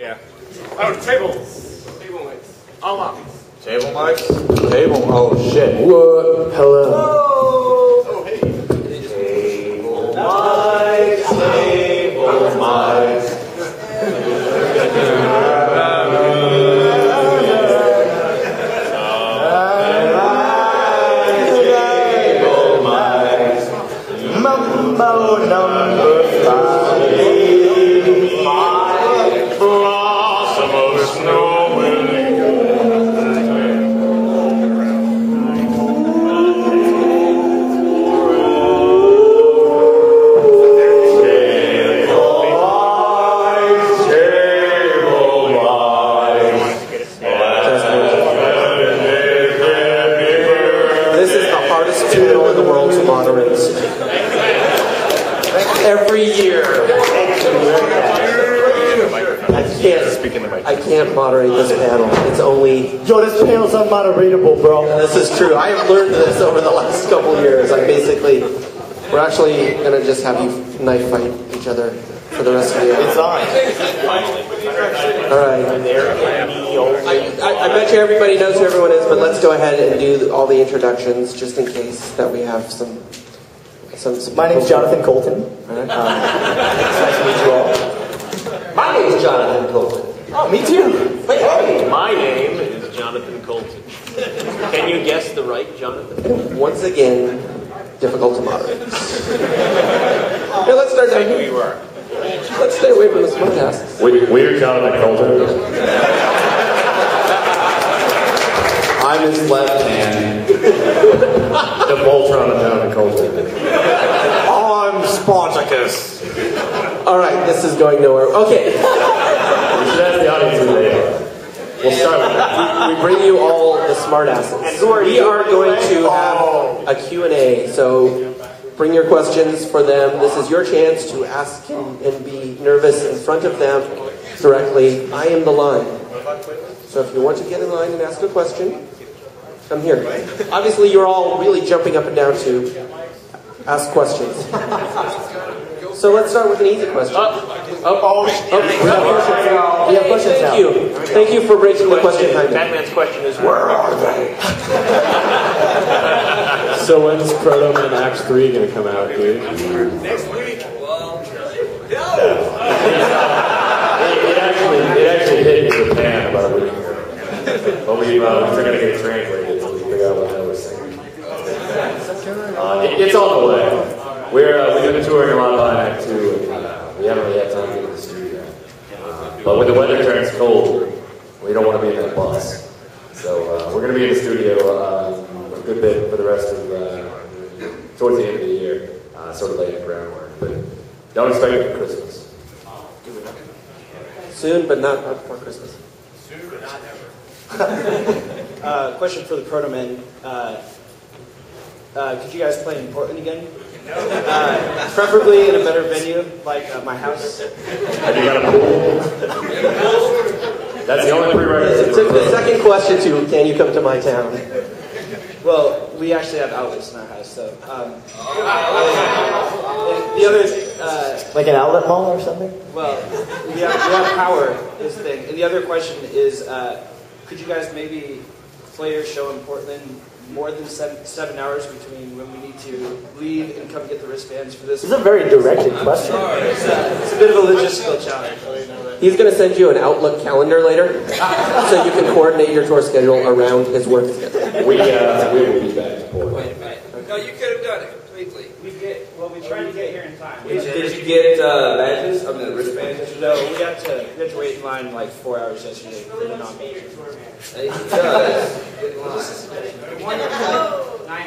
Yeah. Oh, tables. Table mics. All lobbies. Table mics? Table? Oh shit. What? Hello. Oh, hey. Table mics. Table mics. Mambo number 5. Blossom of snow. Every year. I can't moderate this panel. It's only... Yo, this panel's unmoderatable, bro. This is true. I have learned this over the last couple years. We're actually going to just have you knife fight each other for the rest of the year. It's on. Alright. I bet you everybody knows who everyone is, but let's go ahead and do all the introductions just in case that we have some My name's Jonathan Colton. Right. Nice to meet you all. My name is Jonathan Colton. Oh, me too. Wait, hey. My name is Jonathan Colton. Can you guess the right Jonathan? Once again, difficult to moderate. Now let's start down here. Let's stay away from the smart asses. We're Jonathan Colton. I'm his left hand. The Voltron of Jonathan Colton. I'm Spartacus. Alright, this is going nowhere. Okay. We should ask the audience who they are. We'll start with that. We bring you all the smart asses. We are going to have a Q&A, so bring your questions for them. This is your chance to ask and be nervous in front of them directly. I am the line. So if you want to get in line and ask a question, come here. Obviously, you're all really jumping up and down to ask questions. So let's start with an easy question. We have questions now. Thank you for breaking the question time. Batman's question is, where are they? So when's Proto Man Act 3 going to come out, dude? Next week. Well, It actually hit in Japan about a week ago. But we're going to get it translated so we can figure out what I was saying. It's on the way. We've been touring a lot of Act 2, and we haven't really had time to get to the studio. But when the weather turns cold, we don't want to be in that bus. So we're going to be in the studio a good bit for the rest of towards the end of the year, sort of laying the groundwork. But don't expect it for Christmas. Soon, but not before Christmas. soon but not ever. Question for the Proto Men. Could you guys play in Portland again? Preferably in a better venue, like my house. Have you got a pool? That's the only prerequisite. It took the second question to, can you come to my town? Well, we actually have outlets in our house, so. And the other. Like an outlet mall or something? Well, we have power is the thing. And the other question is, could you guys maybe play your show in Portland more than 7 hours between when we need to leave and come get the wristbands for this? This is a very directed question. It's a bit of a logistical challenge. He's going to send you an Outlook calendar later, so you can coordinate your tour schedule around his work schedule. We will be back to Portland. Wait a minute. No, you could have done it completely. We tried to get here in time. Did you get badges? I mean, the wristbands yesterday? No, we had to wait in line like 4 hours yesterday for the non-major. Hey, good. Get in line. 9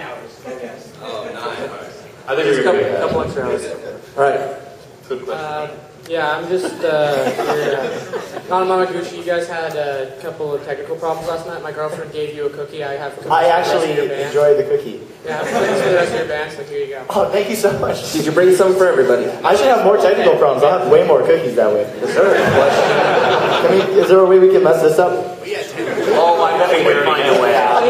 hours, I guess. Oh, 9 hours. I think Just we're a going to be couple extra hours. All right. Good question. Yeah, I'm just here. Nanamamaguchi, you guys had a couple of technical problems last night. My girlfriend gave you a cookie. I have cookies I for the rest of actually your band. enjoy the cookie. Yeah, I have cookies for the rest of your band, so here you go. Oh, thank you so much. Did you bring some for everybody? I should have more technical problems. I'll have way more cookies that way. Is there a question? Is there a way we can mess this up? Oh, I know we would find a way out.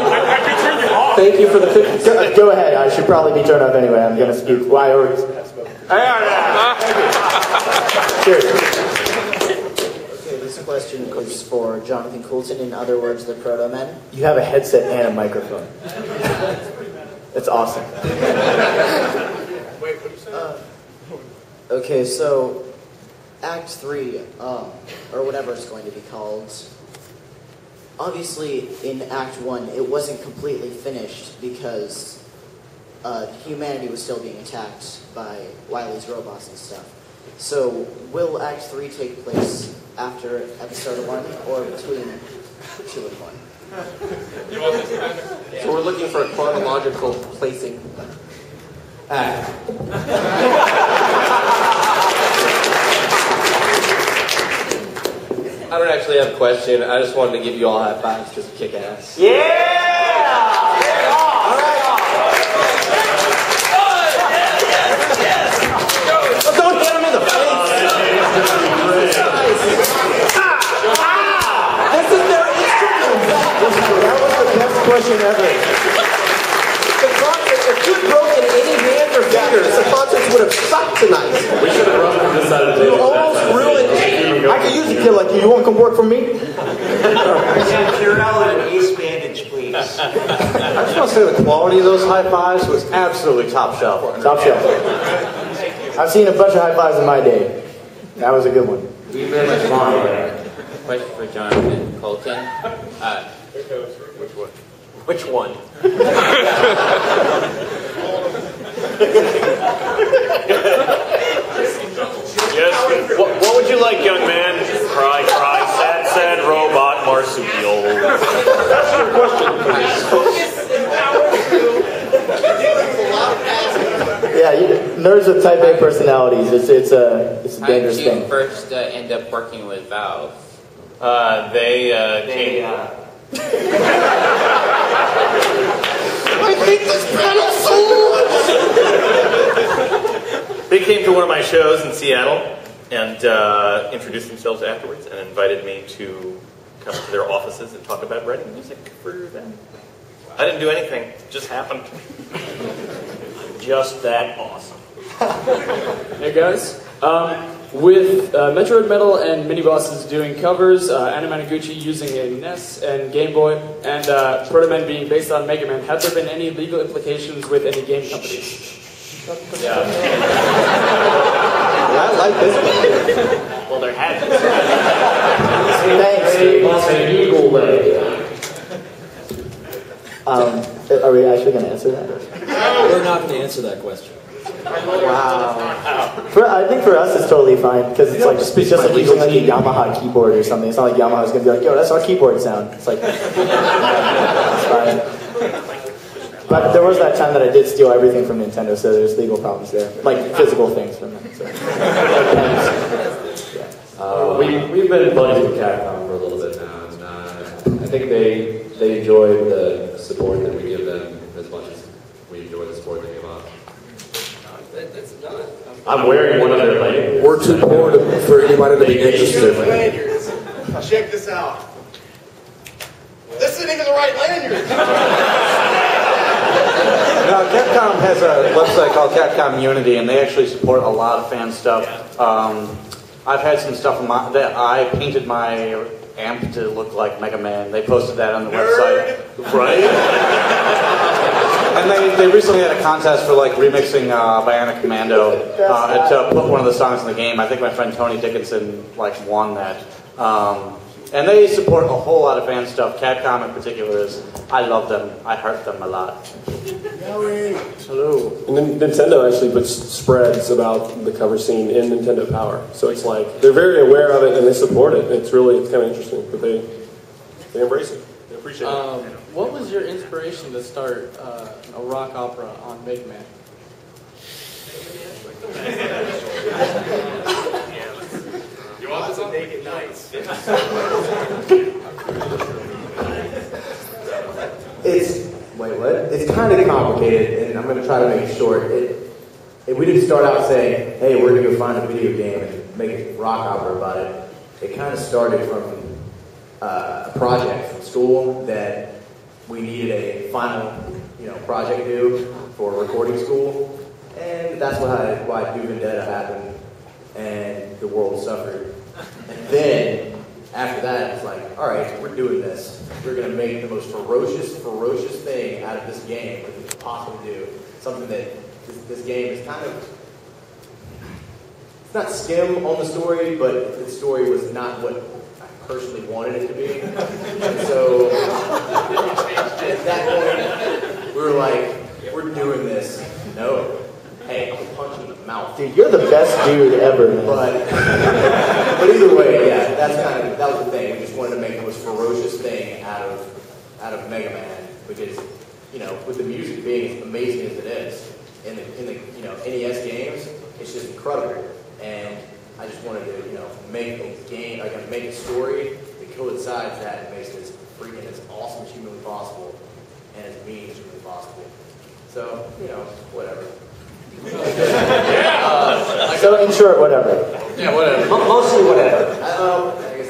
Thank you for the cookies. Go ahead. I should probably be turned off anyway. I'm going to speak. Well, I already have spoken. Cheers. Okay, this This question is for Jonathan Coulton, in other words, the Proto Men. You have a headset and a microphone. It's awesome. Okay, so Act 3, or whatever it's going to be called. Obviously, in Act 1, it wasn't completely finished because humanity was still being attacked by Wily's robots and stuff. So, will Act 3 take place after Episode 1 or between 2 and 1? So we're looking for a chronological placing. I don't actually have a question. I just wanted to give you all high fives because you kick ass. Don't hit him in the face! This is their instrument! That was the best question ever. If you'd broken any hands or fingers, the concerts would have sucked tonight. We should have run from this side of the You table. almost ruined it. I could use a kid like you. You want to come work for me? Clear out an ace bandage, please. I just want to say the quality of those high fives was absolutely top shelf. Top shelf. I've seen a bunch of high fives in my day. That was a good one. We've been responding. Question for Jonathan Colton. Which one? Yes. What would you like, young man? Cry, cry, sad, sad robot marsupial. That's your question, Yeah, nerds with type A personalities. It's a dangerous How did you thing. first end up working with Valve? They came. I hate this panel so much! They came to one of my shows in Seattle and introduced themselves afterwards and invited me to come to their offices and talk about writing music for them. I didn't do anything. It just happened. I'm just that awesome. Hey guys, with Metroid Metal and Mini Bosses doing covers, Anamanaguchi using a NES and Game Boy, and Proto Men being based on Mega Man, have there been any legal implications with any game companies? Yeah. I like this one. Well, there had been. Thanks. Are we actually going to answer that? We're not going to answer that question. Wow. I think for us it's totally fine because it's like just like using like a Yamaha keyboard or something. It's not like Yamaha's going to be like, yo, that's our keyboard sound. It's like, it's fine. But there was that time that I did steal everything from Nintendo, so there's legal problems there, like physical things from them. So. We've been buddies with Capcom for a little bit now, and I think they enjoy the support that we give them as much as we enjoy the support they give us. I'm wearing one of their lanyards. We're too poor for anybody to be interested. Check this out. This isn't even the right lanyard. Now, Capcom has a website called Capcom Unity, and they actually support a lot of fan stuff. I've had some stuff that I painted my amp to look like Mega Man. They posted that on the website. Right? And they recently had a contest for like remixing Bionic Commando and to put one of the songs in the game. I think my friend Tony Dickinson like won that. And they support a whole lot of fan stuff. Capcom in particular is, I love them. I heart them a lot. Hello. And then Nintendo actually puts spreads about the cover scene in Nintendo Power. So it's like, they're very aware of it and they support it. It's kind of interesting, but they embrace it. They appreciate it. What was your inspiration to start a rock opera on Mega Man? You want to make it nice. It's kind of complicated, and I'm going to try to make it short. We didn't start out saying, hey, we're going to go find a video game and make a rock opera about it. It kind of started from a project from school that we needed a final, project due for recording school, and that's why Do Vendetta happened, and the world suffered. And then after that, it's like, all right, we're doing this. We're going to make the most ferocious thing out of this game that we could possibly do. Something that this game is kind of, it's not skim on the story, but the story was not what I personally wanted it to be. And so at that point, we were like, we're doing this. No. Hey, I'm punching in the mouth. Dude, you're the best dude ever, man. But either way, yeah, that was the thing. We just wanted to make the most ferocious thing out of Mega Man, which is, you know, with the music being as amazing as it is in the you know, NES games, it's just incredible. And I just wanted to, you know, make a game, like make a story that coincides that and makes it as freaking as awesome as humanly possible and as mean as humanly possible. So, you know, whatever. So in short, whatever. Yeah, whatever. Mostly whatever.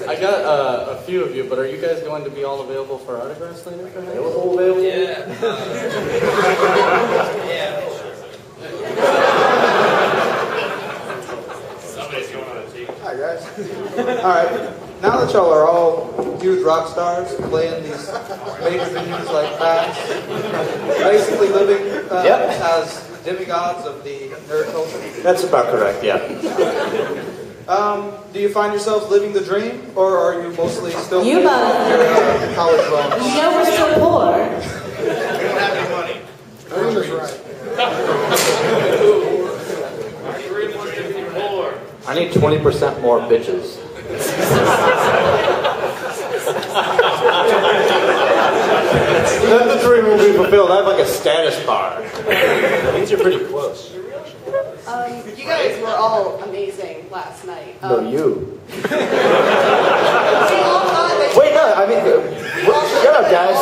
I got a few of you, but are you guys going to be all available for autographs later? Available? Yeah. Somebody's going on a team. Hi guys. All right. Now that y'all are all huge rock stars playing these major venues like PAX, basically living as demigods of the nerd culture. That's about correct, yeah. Do you find yourselves living the dream, or are you mostly still You your both. college loans? You know we're still poor. We don't have any money. Dream is right. I need 20% more bitches. Then the dream will be fulfilled. I have like a status bar. These are pretty close. You guys were all amazing last night. No, you. We all thought that Wait, no, I mean, shut up, guys.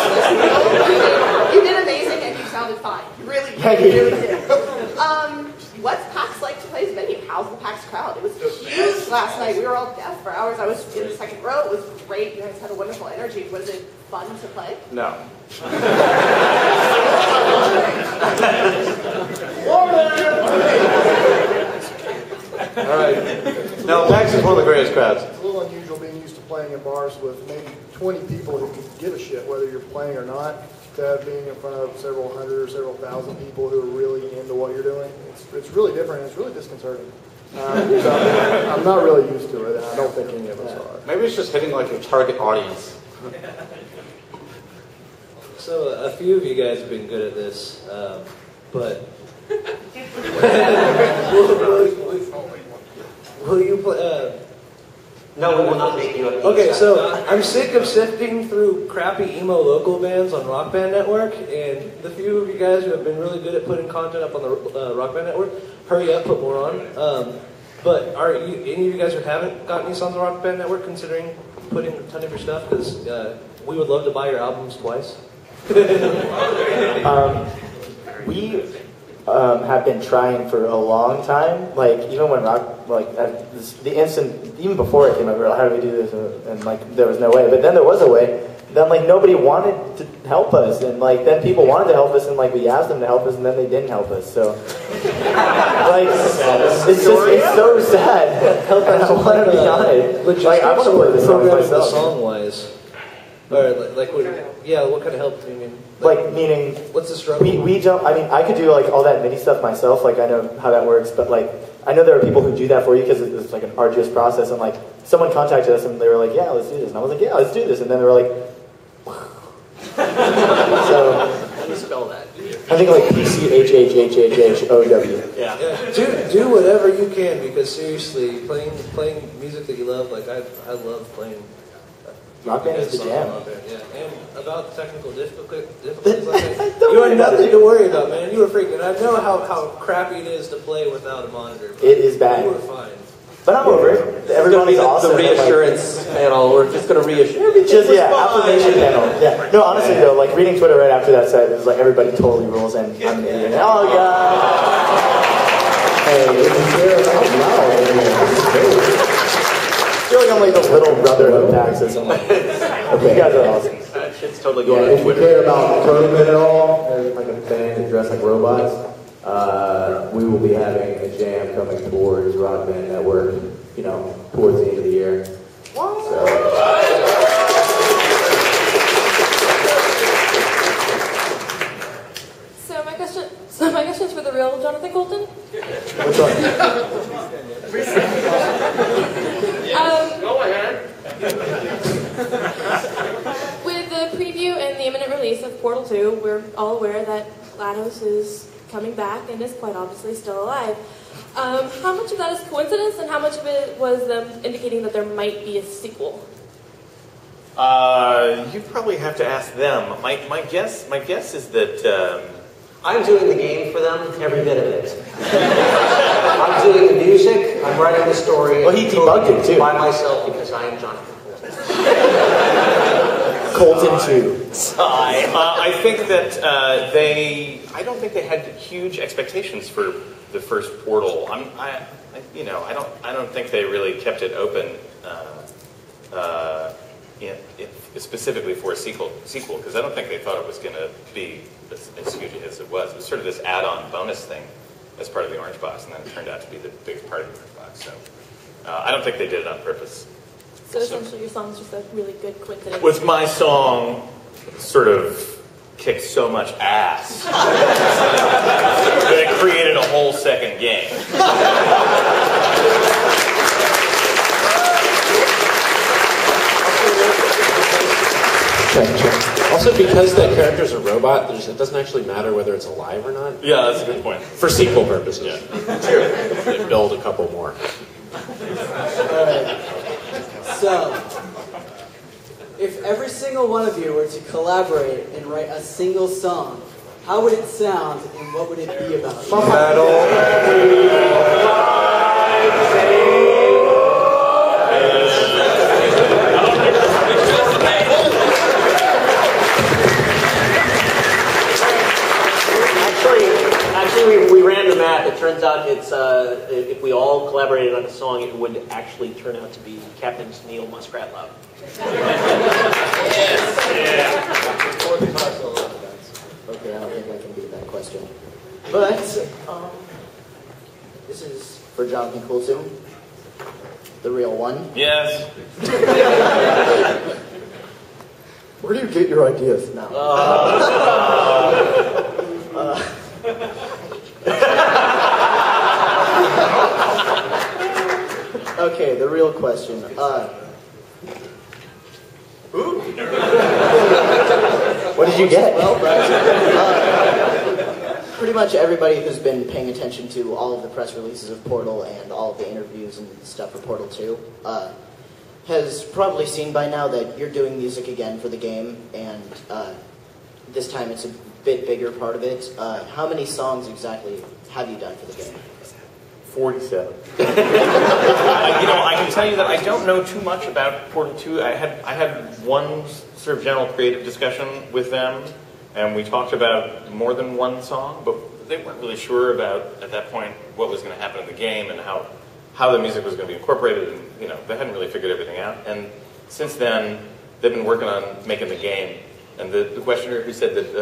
you did amazing and you sounded fine. You really, Thank you you. really did. What's PAX like to play as venue? How's the PAX crowd? It was huge last night. We were all deaf for hours. I was in the second row. It was great. You guys had a wonderful energy. Was it fun to play? No. All right. No, PAX is one of the greatest crowds. It's a little unusual being used to playing in bars with maybe 20 people who could give a shit whether you're playing or not, to being in front of several hundred or several thousand people who are really into what you're doing. It's really different. And it's really disconcerting. So I'm not really used to it, and I don't think any of us are. Maybe it's just hitting like your target audience. So a few of you guys have been good at this, but will you play? No, we will not make you a Okay, so I'm sick of sifting through crappy emo local bands on Rock Band Network, and the few of you guys who have been really good at putting content up on the Rock Band Network, hurry up, put more on. But are you any of you guys who haven't got any songs on Rock Band Network considering putting a ton of your stuff? Because we would love to buy your albums twice. We have been trying for a long time. Like even when rock, like the instant, even before it came out, we were like, how do we do this? And like there was no way. But then there was a way. Then like nobody wanted to help us, and like then people wanted to help us, and like we asked them to help us, and then they didn't help us. So like it's so sad. I don't want to be on it. Like I want to play this song myself. Song wise, or like what kind of help do you mean? Like meaning, what's the struggle? We don't. I mean, I could do like all that MIDI stuff myself. Like I know how that works, but like I know there are people who do that for you because it's like an arduous process. And like someone contacted us and they were like, "Yeah, let's do this," and I was like, "Yeah, let's do this," and then they were like, "So." How do you spell that? I think like PCHHHHHOW. Yeah. Do whatever you can, because seriously, playing music that you love, like I love playing. Rock Band is the jam. Yeah, and about technical difficulties like that, you have nothing to worry about, man. You were freaking. I know how crappy it is to play without a monitor. It is bad. You were fine. But I'm over it. Everybody's awesome. The reassurance panel. We're just going to reassure. Just affirmation panel. Yeah. No, honestly though, like reading Twitter right after that set, it was like everybody totally rules, and I'm an idiot. Oh god. Hey, this is out loud. I feel like I'm like the little brother of Taxes. I'm like, okay, you guys are awesome. That shit's totally going on If you Twitter. care about tournament at all, there's like a band that dress like robots. We will be having a jam coming towards Rock Band Network, you know, towards the end of the year. So my question is for the real Jonathan Colton. Which one? Go ahead. With the preview and the imminent release of Portal 2, we're all aware that GLaDOS is coming back and is quite obviously still alive. How much of that is coincidence, and how much of it was them indicating that there might be a sequel? You probably have to ask them. My guess is that I'm doing the game for them, every bit of it. I'm doing the music, I'm writing the story. Well, he debugged it too. By myself because I am Jonathan Colton 2. I think that I don't think they had huge expectations for the first Portal. I don't think they really kept it open specifically for a sequel because I don't think they thought it was going to be as huge as it was. It was sort of this add-on bonus thing as part of the Orange Box, and then it turned out to be the biggest part of the Orange Box. So I don't think they did it on purpose. So essentially your song's just a really good coincidence. Was my song sort of kicked so much ass that it created a whole second game. Check. Also, because that character's a robot, it doesn't actually matter whether it's alive or not. Yeah, that's a good point. For sequel purposes. Yeah. They build a couple more. Alright. So, if every single one of you were to collaborate and write a single song, how would it sound and what would it be about? Actually, we ran the math. It turns out it's if we all collaborated on a song, it would actually turn out to be Captain Neil Muskrat Love. Okay, I don't think I can beat that question. But, this is for Jonathan Coulson, the real one. Yes. Where do you get your ideas? No. Okay, the real question. What did you get? Well, pretty much everybody who's been paying attention to all of the press releases of Portal and all of the interviews and stuff for Portal 2 has probably seen by now that you're doing music again for the game, and this time it's a bit bigger part of it. How many songs exactly have you done for the game? 47. I can tell you that I don't know too much about Portal 2. I had one sort of general creative discussion with them, and we talked about more than one song, but they weren't really sure about, at that point, what was going to happen in the game and how the music was going to be incorporated, and they hadn't really figured everything out. And since then, they've been working on making the game. And the questioner who said that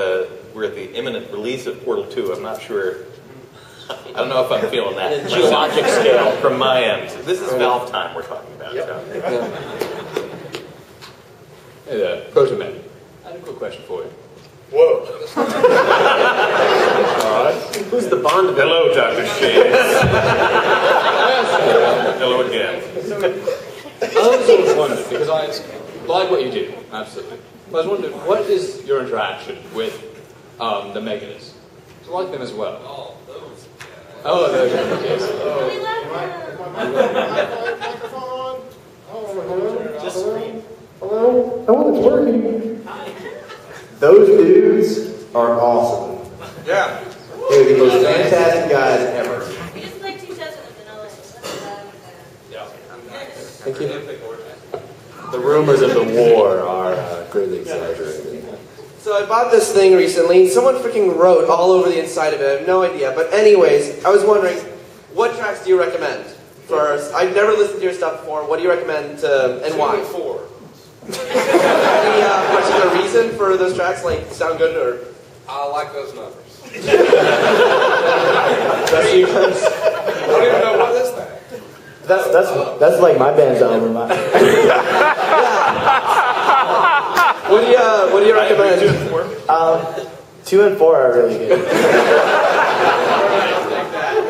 we're at the imminent release of Portal 2, I'm not sure. I don't know if I'm feeling that. Geologic scale from my end. This is Valve time we're talking about. Yep. Hey there, Proto Man. I had a quick question for you. Whoa. Who's the Bond? Hello, Dr. Shades. Hello again. I was always wondering, because I like what you do, absolutely. I was wondering, what is your interaction with the Megadeth? Do you like them as well? Oh, those. Oh, those. Just scream. Hello? Oh, it's working. Those dudes are awesome. Yeah. They're the most fantastic guys ever. We just played 2 sessions in LA. Yeah. Thank you. The rumors of the war are greatly exaggerated. So I bought this thing recently, and someone freaking wrote all over the inside of it. I have no idea. But anyways, I was wondering, what tracks do you recommend? First, I've never listened to your stuff before. What do you recommend and why? 4. Any particular reason for those tracks, like sound good or? I like those numbers. Just because? I don't even know what is that. That's like my band's album. What do you recommend? 2 and 4 are really good.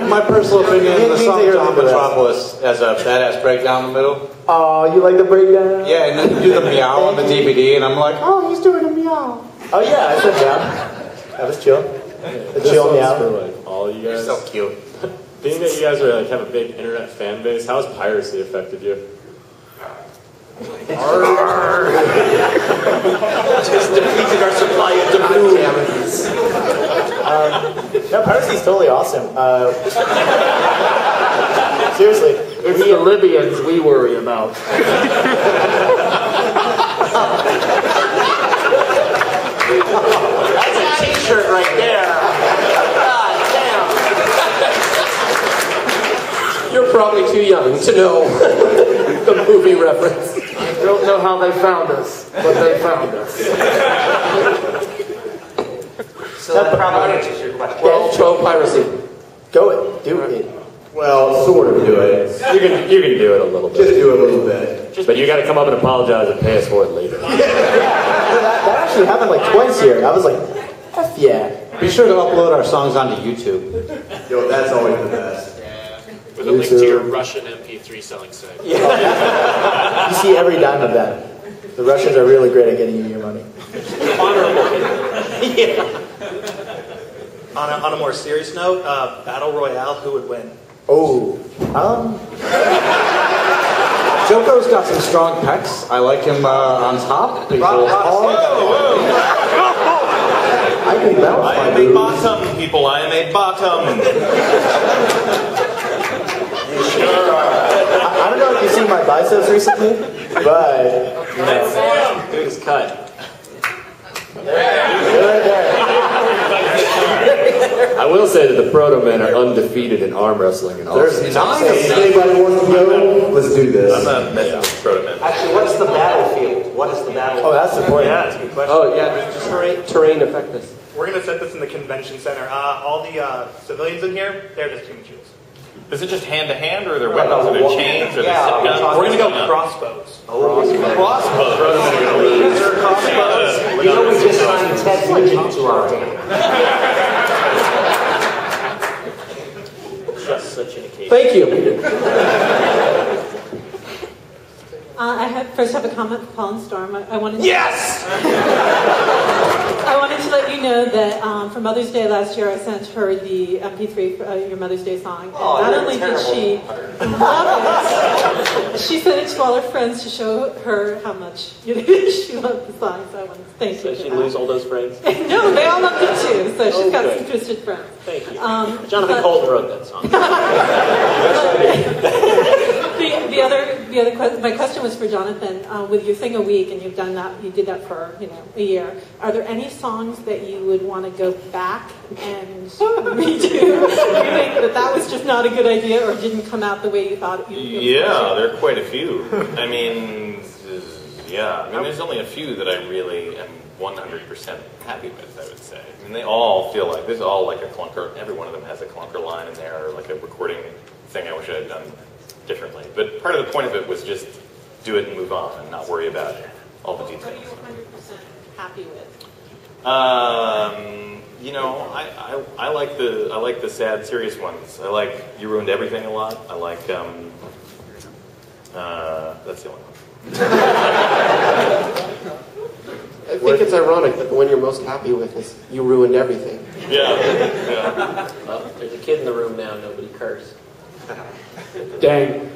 In my personal opinion, the song John Metropolis has a badass breakdown in the middle. Oh, you like the breakdown? Yeah, and then you do the meow on the DVD, and I'm like, oh, he's doing a meow. Oh yeah, I said meow. That was chill. The chill meow. For like all you guys. You're so cute. Being that you guys are like have a big internet fan base, how has piracy affected you? Just depleted our supply of doubloons. No, piracy's totally awesome. Seriously. It's the Libyans we worry about. That's a t-shirt right there. God damn. You're probably too young to know the movie reference. I don't know how they found us, but they found us. So that probably answers your question. Well, pro-piracy. Go it. Do it. Well, sort of do it. You can do it a little bit. Just do it a little bit. But you got to come up and apologize and pay us for it later. That actually happened like twice here. I was like, F yeah. Be sure to upload our songs onto YouTube. Yo, that's always the best. With a link to your Russian MP3 selling site. Yeah. You see every dime of that. The Russians are really great at getting you your money. Honorable. Yeah. On a more serious note, Battle Royale, who would win? Oh, Joko's got some strong pecs. I like him on top. I can bounce. I am a bottom, people. I am a bottom. I don't know if you've seen my biceps recently, but you know. Dude is cut. I will say that the Proto Men are undefeated in arm wrestling and all. There's 9 if anybody wants to go. Let's do this. I'm not messing with Proto Men. Actually, what's the battlefield? What is the battlefield? Oh, that's the point. Yeah, that's a good question. Oh, yeah, terrain affect this. We're going to set this in the convention center. All the civilians in here, they're just human shields. Is it just hand to hand, or are there weapons, or there chains, or there Yeah, sit guns? we're going to go crossbows. Crossbows. Crossbows. You know we just signed Ted Nugent to our team. Just such an occasion. Thank you. I first have a comment for Paul and Storm. I wanted to, Yes! I wanted to let you know that for Mother's Day last year, I sent her the MP3 for your Mother's Day song. And not only did she love it, she sent it to all her friends to show her how much she loved the song. So I wanted to thank you. So she lose all those friends? No, they all loved it too. So she's got some twisted friends. Thank you. Jonathan Colton wrote that song. My question was for Jonathan. With your thing a week, and you did that for a year. Are there any songs that you would want to go back and redo? You think that was just not a good idea, or didn't come out the way you thought it would? Yeah, there are quite a few. I mean, there's only a few that I really am 100% happy with, I would say. I mean, they all feel like, this is all like a clunker. Every one of them has a clunker line in there, or like a recording thing I wish I had done differently. But part of the point of it was just do it and move on and not worry about all the details. What are you 100% happy with? I like the sad, serious ones. I like You Ruined Everything a lot. I like that's the only one. I think it's ironic that the one you're most happy with is You Ruined Everything. Yeah. Well, there's a kid in the room now. Nobody curse. Dang.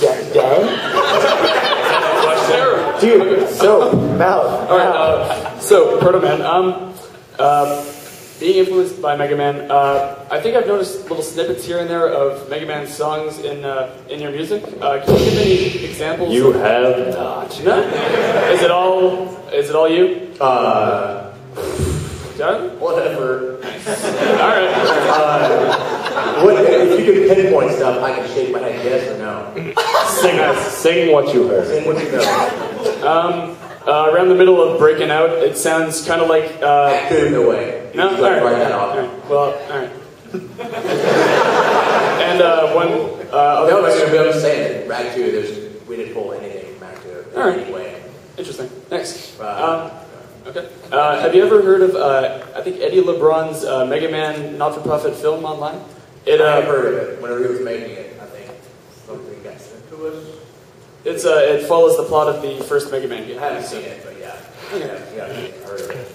Dang? Dude, so, mouth. Alright, so, Proto Man, being influenced by Mega Man, I think I've noticed little snippets here and there of Mega Man songs in your music. Can you give any examples? You have not. No? Is it all you? Done? Whatever. Alright. If you can pinpoint stuff, I can shake my head yes or no. Sing what you heard. Sing what you know. Around the middle of Breaking Out, it sounds kind of like... Active in a way. No? Alright. Write that off. Well, alright. And And one other No, question. I'm just saying, Rag 2, we didn't pull anything from Rag 2 in Alright. any way. Interesting. Next. Okay. Have you ever heard of, I think, Eddie LeBron's Mega Man not-for-profit film online? I've heard of it. Whenever he was making it, I think. Something guys. Who was? It follows the plot of the first Mega Man game. I haven't seen it, but yeah. Okay. Yeah, I heard of it.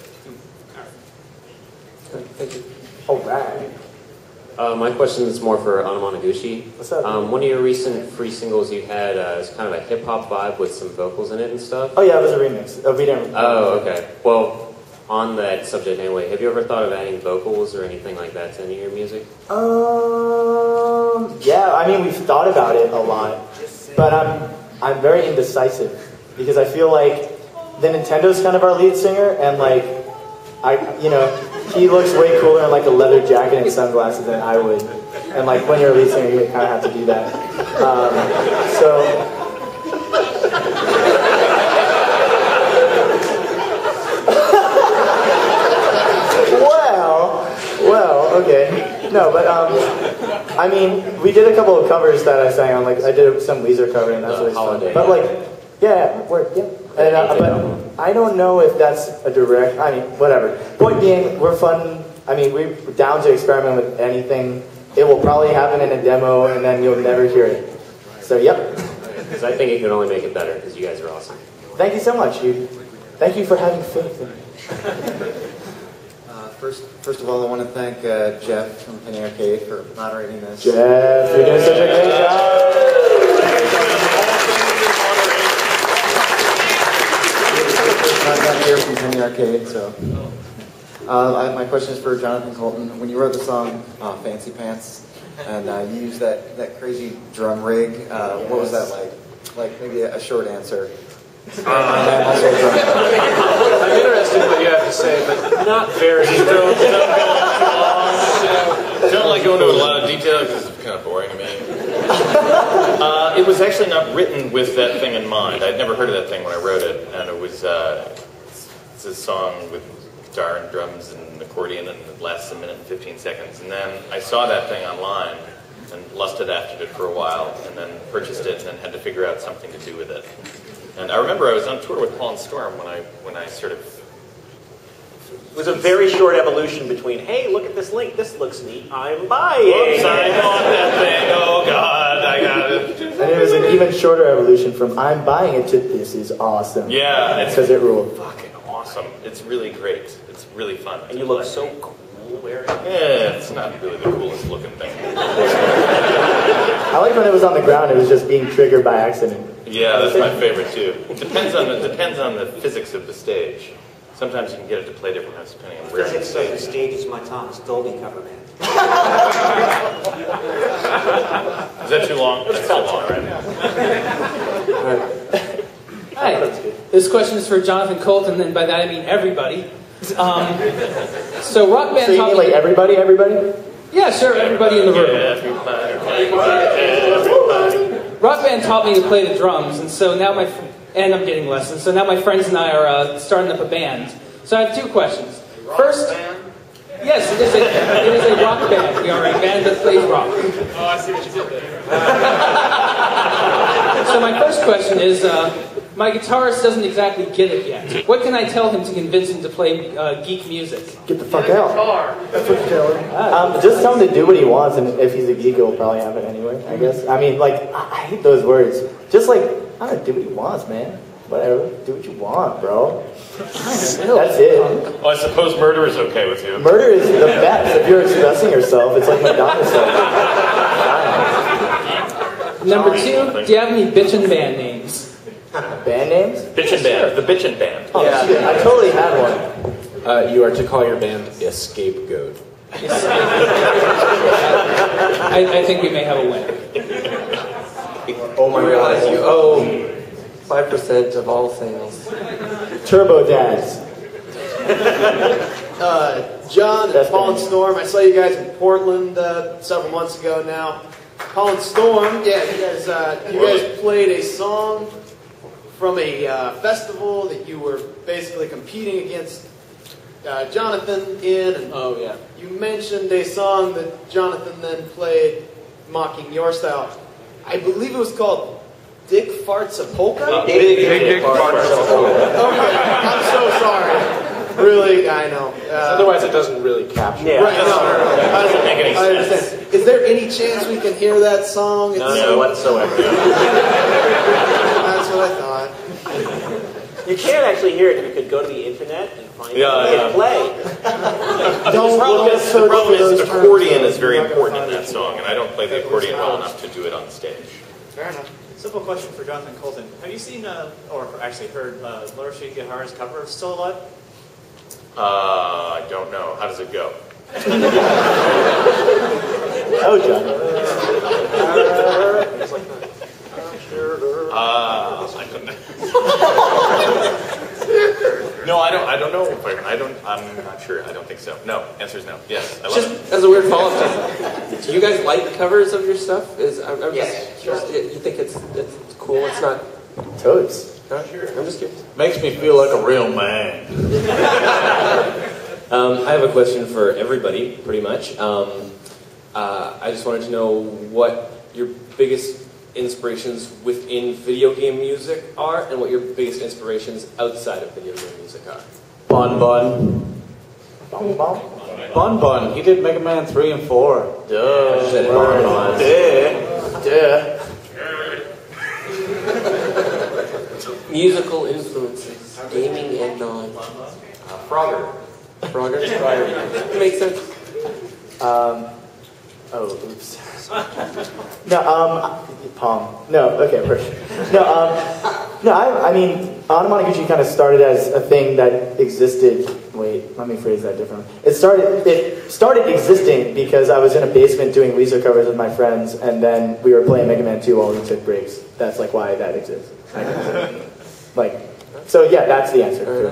Thank you. Alright. My question is more for Anamanaguchi. What's up? One of your recent free singles you had is kind of a hip-hop vibe with some vocals in it and stuff. Oh yeah, it was a remix. We didn't. Oh, okay. Well, on that subject anyway, have you ever thought of adding vocals or anything like that to any of your music? Yeah, I mean we've thought about it a lot, but I'm very indecisive because I feel like the Nintendo's kind of our lead singer, and like he looks way cooler in like a leather jacket and sunglasses than I would, and like when you're a lead singer, you kind of have to do that. Well, okay. No, but I mean, we did a couple of covers that I sang on. Like I did some Weezer cover, and that's really fun. But like, yeah. And, but I don't know if that's a direct. I mean, whatever. Point being, we're fun. I mean, we're down to experiment with anything. It will probably happen in a demo, and then you'll never hear it. So, yep. Because I think it could only make it better, because you guys are awesome. Thank you so much, dude. Thank you for having faith in me. First of all, I want to thank Jeff from Penny Arcade for moderating this. Jeff, you're doing such a great job. I'm not here from Penny Arcade, so. My question is for Jonathan Colton. When you wrote the song Fancy Pants, and you used that crazy drum rig, what was that like? Like maybe a short answer. I'm interested in what you have to say, but not very. Don't like go into a lot of detail because it's kind of boring to me. It was actually not written with that thing in mind. I'd never heard of that thing when I wrote it, and it was it's a song with guitar and drums and accordion, and it lasts a minute and 15 seconds. And then I saw that thing online and lusted after it for a while, and then purchased it, and then had to figure out something to do with it. And I remember I was on tour with Paul and Storm when I sort of. It was a very short evolution between, hey, look at this link, this looks neat, I'm buying. Whoops, I bought that thing, oh God, I got it. And it was an even shorter evolution from I'm buying it to this is awesome. Yeah. It's because it ruled. Fucking awesome. It's really great. It's really fun. And you look so cool wearing it. Yeah, it's not really the coolest looking thing. I like when it was on the ground, it was just being triggered by accident. Yeah, that's my favorite too. It depends on the physics of the stage. Sometimes you can get it to play different notes depending on where Physics of the stage is my Thomas Dolby cover band. Is that too long? That's too long, right? Hi. This question is for Jonathan Colton, and by that I mean everybody. So Rock Band. So you mean like everybody? Yeah, sure, everybody in the room. Rock Band taught me to play the drums, and so now and I'm getting lessons. So now my friends and I are starting up a band. So I have two questions. First, yes, it is a rock band. We are a band that plays rock. Oh, I see what you did there. So my first question is, my guitarist doesn't exactly get it yet. What can I tell him to convince him to play geek music? Get the fuck out. That's what you tell him. Just tell him to do what he wants, and if he's a geek, he'll probably have it anyway, I guess. I mean, like, I hate those words. Just like, I don't know, do what he wants, man. Whatever. Do what you want, bro. That's it. Well, I suppose murder is okay with you. Murder is the best. If you're expressing yourself, it's like Madonna said. Number two, do you have any bitchin' band names? Band names? Bitchin' Band. The Bitchin' Band. Oh, yeah. Shit. I totally had one. You are to call your band a scapegoat. I think we may have a winner. Oh my God, you owe 5% of all sales. Turbo Dads. John and Paul and Storm, I saw you guys in Portland several months ago now. Paul and Storm, yeah, you guys played a song from a festival that you were basically competing against Jonathan in. And oh, yeah. You mentioned a song that Jonathan then played mocking your style. I believe it was called Dick Farts a Polka? Big Farts a Polka. Okay, I'm so sorry. Really, I know. Otherwise, it doesn't really capture. Yeah. Right, no. Doesn't make any I understand. Is there any chance we can hear that song? None whatsoever. That's what I thought. You can't actually hear it. You could go to the internet and find it and play. The problem is accordion is very important in that song, and I don't play the accordion well enough to do it on stage. Fair enough. Simple question for Jonathan Colton. Have you seen, or actually heard, Motor City Guitar's cover of Still Alive? I don't know. How does it go? Oh, John. I don't know. No, I don't know. I'm not sure. I don't think so. No. Answer is no. Yes. I love Just it. as a weird follow-up, do you guys like covers of your stuff? You think it's cool? It's not. Totes. Sure. I'm just curious. Makes me feel like a real man. I have a question for everybody, pretty much. I just wanted to know what your biggest inspirations within video game music are, and what your biggest inspirations outside of video game music are. Bun Bun. Bum bum. Bun Bun. He did Mega Man 3 and 4. Duh. Bun Bun. Duh. Musical influences, gaming and non. Frogger. Frogger? Makes sense. Oh, oops. No, Palm. No, okay, perfect. No, I mean, Anamanaguchi kind of started as a thing that existed. Wait, let me phrase that differently. It started existing because I was in a basement doing Weezer covers with my friends, and then we were playing Mega Man 2 while we took breaks. That's like why that exists. So yeah, that's the answer.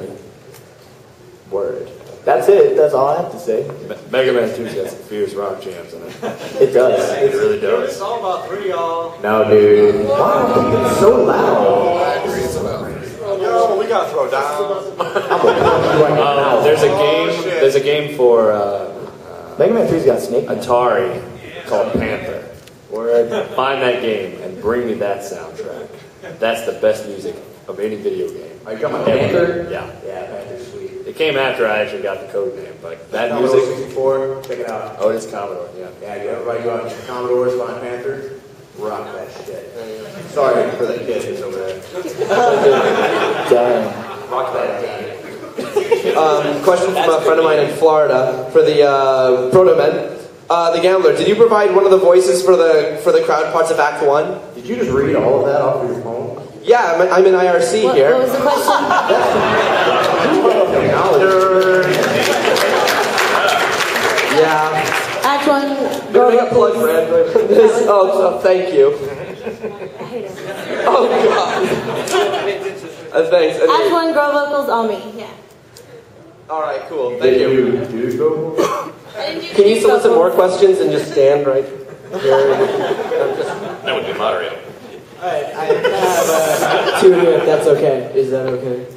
Word. That's it. That's all I have to say. Mega Man 2's got some fierce rock jams in it. It does. It really does. It's all about 3, y'all. No, dude. Why are you so loud? Yo, we gotta throw down. There's a game for Mega Man 3's got Snake Atari called Panther. Word. Find that game and bring me that soundtrack. That's the best music of any video game. Are you talking about Panther? Yeah. Yeah, Panther's sweet. It came after I actually got the code name, but that Commodore music. 64, check it out. Oh, it's Commodore, yeah. Yeah, everybody go out and Commodores, find Panther, rock that shit. Sorry for the kids over there. Damn. Rock that game. Question from a friend of mine in Florida for the Proto Men. The Gambler, did you provide one of the voices for the crowd parts of Act 1? Did you just read all of that off of your phone? Yeah, I'm in IRC here. What was the question? Yeah. Act 1. Go make a plug for Android. Oh, thank you. Oh, God. Thanks. Act 1, girl vocals, all me. Yeah. All right, cool. Thank you. Can Can you solicit more questions and just stand right here? That would be moderated. Alright, I have two here if that's okay. Is that okay?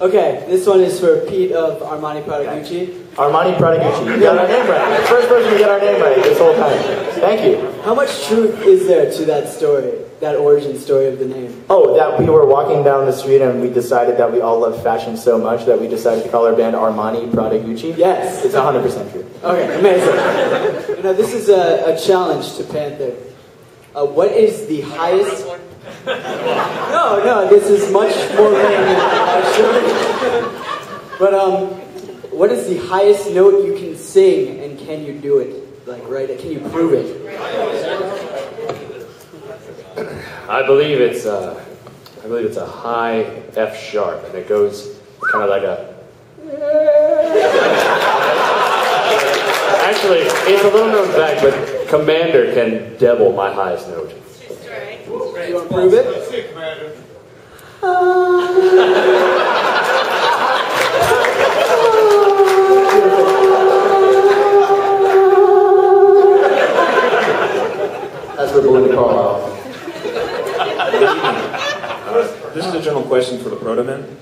Okay, this one is for Pete of Armani Pradagucci. Armani Pradagucci. You got our name right. The first person to get our name right this whole time. Thank you. How much truth is there to that story, that origin story of the name? Oh, that we were walking down the street and we decided that we all love fashion so much that we decided to call our band Armani Pradagucci? Yes. It's 100% true. Okay, amazing. Now this is a challenge to Panther. What is the highest... No, this is much more lame than But what is the highest note you can sing, and can you do it? Like, right? Can you prove it? I believe it's a high F sharp, and it goes kind of like a. Actually, it's a little known fact, but Commander can double my highest note. You want to prove it? Let's see, Commander. That's where Balloon call off. This is a general question for the Proto Men.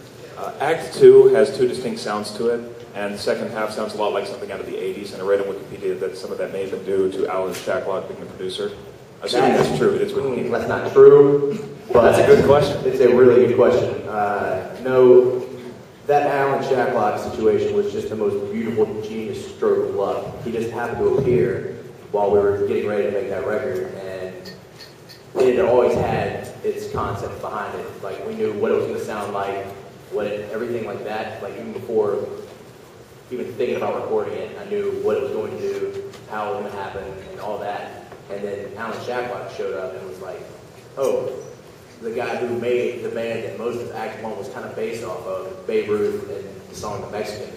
Act 2 has two distinct sounds to it, and the second half sounds a lot like something out of the 80s, and I read on Wikipedia that some of that may have been due to Alan Shacklock being the producer. Assuming that's true, it is with me. That's not true. But That's a good question. It's a really good question. No, that Alan Shacklock situation was just the most beautiful, genius stroke of luck. He just happened to appear while we were getting ready to make that record, and it had always had its concept behind it. Like, we knew what it was going to sound like, everything like that. Like, even before even thinking about recording it, I knew what it was going to do, how it was going to happen, and all that. And then Alan Shacklock showed up and was like, oh, the guy who made the band that most of Act 1 was kind of based off of, Babe Ruth and the song The Mexican,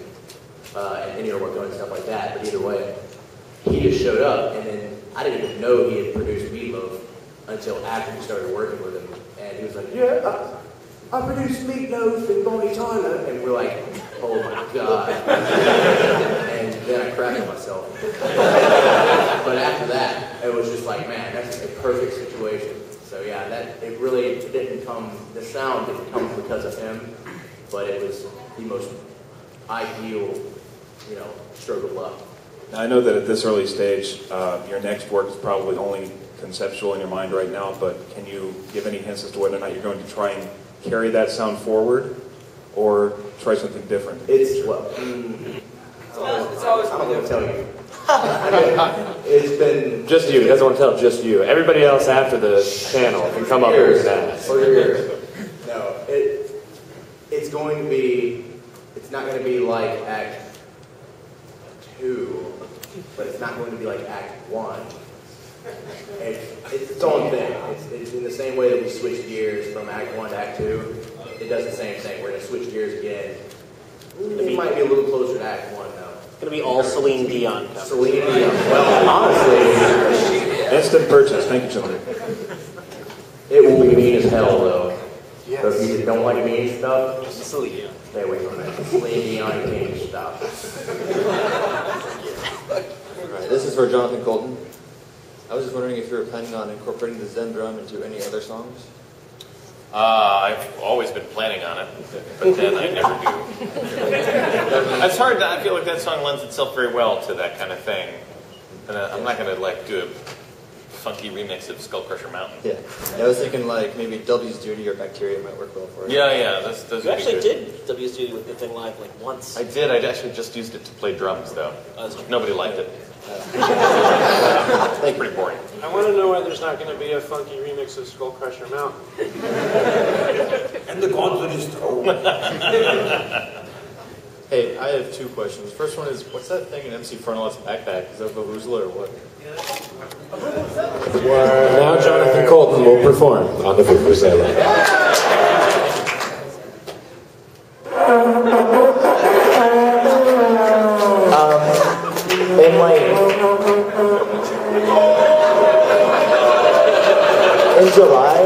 and Ennio Morricone and stuff like that. But either way, he just showed up, and then I didn't even know he had produced Meatloaf until after we started working with him. And he was like, yeah, I produced Meatloaf and Bonnie Tyler. And we're like, oh my God. And then I cracked myself. But after that, it was just like, man, that's a perfect situation. So yeah, it really didn't come, the sound didn't come because of him, but it was the most ideal, stroke of luck. Now, I know that at this early stage, your next work is probably only conceptual in your mind right now, but can you give any hints as to whether or not you're going to try and carry that sound forward, or try something different? It's what? It's always I'm going to tell you. It's been... Just you. He doesn't want to tell just you. Everybody else after the panel can come up and ask. For years. No, it's going to be... It's not going to be like Act 2, but it's not going to be like Act 1. It's its own thing. It's in the same way that we switch gears from Act 1 to Act 2. It does the same thing. We're going to switch gears again. It might be a little closer to Act 1, though. It's going to be all Celine Dion covers. Celine Dion. Well, honestly... Instant purchase. Thank you, children. It will be mean as hell, though. Yes. So if you don't like mean stuff, Celine Dion. Stay away from it. Celine Dion mean stuff. Alright, this is for Jonathan Colton. I was just wondering if you were planning on incorporating the Zen drum into any other songs? I've always been planning on it, but then I never do. It's hard. I feel like that song lends itself very well to that kind of thing. And I'm not going to do a funky remix of Skull Crusher Mountain. Yeah. I was thinking maybe W's Duty or Bacteria might work well for it. Yeah. Those you actually did W's Duty with the thing live once. I did. I actually just used it to play drums, though. Nobody liked it. It's pretty boring. I want to know why there's not going to be a funky remix of Skull Crusher Mountain. And the gauntlet is thrown. Hey, I have two questions. First one is, what's that thing in MC Frontalot's backpack? Is that a Vuvuzela or what? Now Jonathan Colton will perform on the Vuvuzela. In July,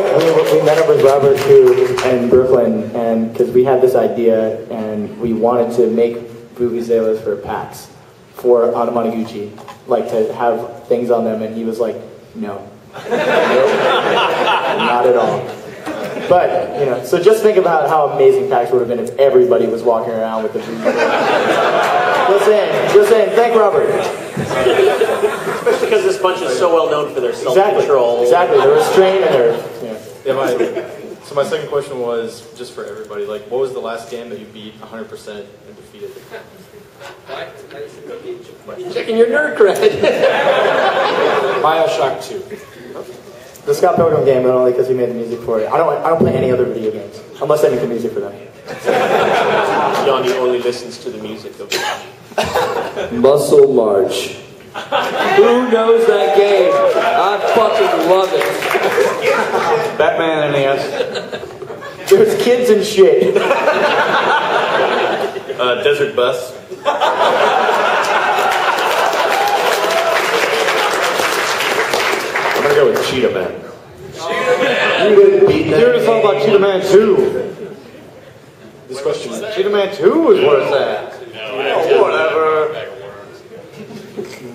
we met up with Robert too in Brooklyn, and because we had this idea and we wanted to make vuvuzelas for PAX for Anamanaguchi, to have things on them, and he was like, no, not at all. But so just think about how amazing PAX would have been if everybody was walking around with the vuvuzela. Just saying. Thank Robert. Especially because this bunch is so well known for their self-control. Exactly. They're restrained and they're... So my second question was, just for everybody, what was the last game that you beat 100% and defeated? Checking your nerd cred. BioShock 2. The Scott Pilgrim game, but only because he made the music for it. I don't play any other video games, unless I make the music for them. Yanni only listens to the music of it. Muscle March. Who knows that game? I fucking love it. Batman NES. There's kids and shit. Desert Bus. I'm gonna go with Cheetah Man. You didn't beat that. Here's a song about Cheetah Man 2. This question is... Cheetah Man 2 is where it's at. Whatever.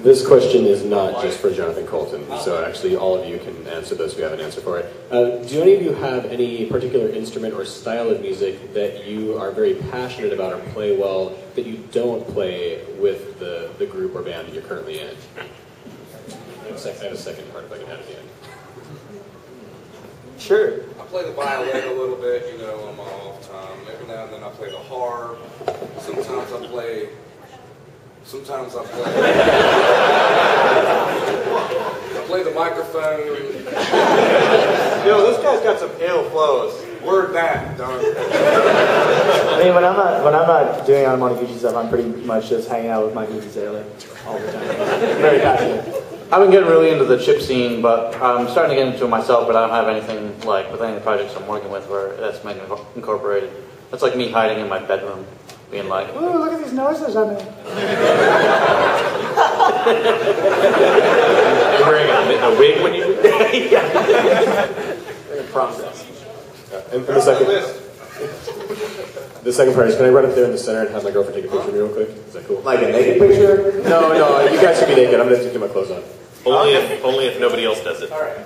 This question is not just for Jonathan Colton, so actually all of you can answer this. We have an answer for it. Do any of you have any particular instrument or style of music that you are very passionate about or play well that you don't play with the group or band that you're currently in? I have a second part if I can have it at the end. Sure. I play the violin a little bit, you know, on my off time. Every now and then I play the harp. Sometimes I play. I play the microphone. Yo, this guy's got some ill flows. Word that, dog. I mean, when I'm not doing Anamanaguchi stuff, I'm pretty much just hanging out with my ukulele all the time. Very passionate. I've been getting really into the chip scene, but I'm starting to get into it myself, but I don't have anything like with any of the projects I'm working with where that's been incorporated. That's like me hiding in my bedroom, being like, ooh, look at these noises I'm in. You're wearing a wig when you do that? Yeah. In process. And for the second part is, can I run up there in the center and have my girlfriend take a picture of me real quick? Is that cool? Like a naked picture? No, you guys should be naked. I'm going to get my clothes on. Only if nobody else does it. All right.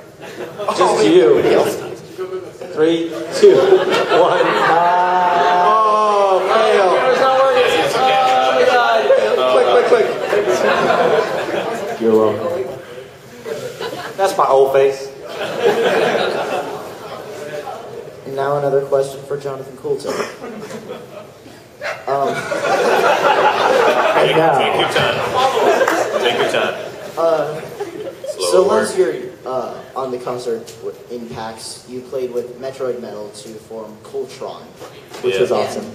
Just you. 3, 2, 1. Oh, fail. Camera's not working. Oh, God. Click. You're welcome. That's my old face. And now another question for Jonathan Coulton. Take your time. Take your time. So once you're on the concert in PAX, you played with Metroid Metal to form Coltron, Which was awesome.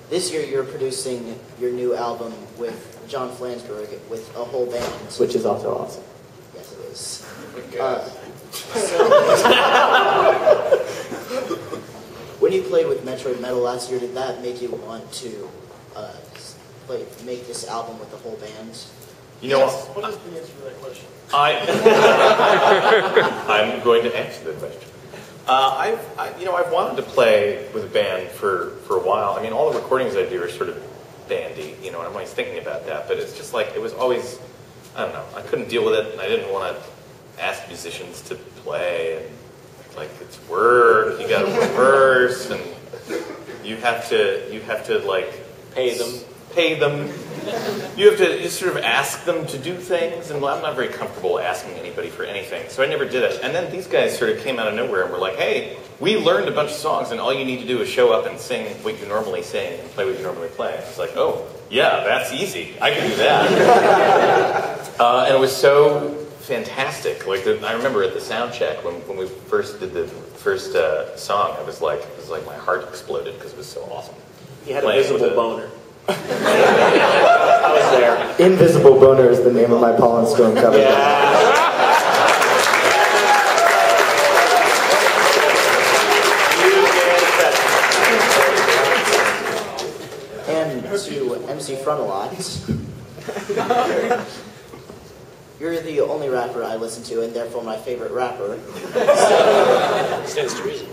This year you're producing your new album with John Flansburgh with a whole band. Which is also awesome. Yes, it is. When you played with Metroid Metal last year, did that make you want to make this album with the whole band? You know What is the answer to that question? I'm going to answer the question. I've wanted to play with a band for a while. I mean, all the recordings I do are sort of bandy, and I'm always thinking about that. But it's just like, it was always, I don't know, I couldn't deal with it, and I didn't want to ask musicians to play, and like, it's work, you gotta rehearse, and you have to like pay them. You have to sort of ask them to do things, and I'm not very comfortable asking anybody for anything, so I never did it. And then these guys sort of came out of nowhere and were like, hey, we learned a bunch of songs, and all you need to do is show up and sing what you normally sing and play what you normally play. I was like, oh, yeah, that's easy. I can do that. And it was so fantastic. Like, I remember at the sound check when we first did the first song, it was like my heart exploded because it was so awesome. You had a visible boner. I was there. Invisible Boner is the name of my Pollen Storm cover. And to MC Frontalot, you're the only rapper I listen to, and therefore my favorite rapper. Stands to reason.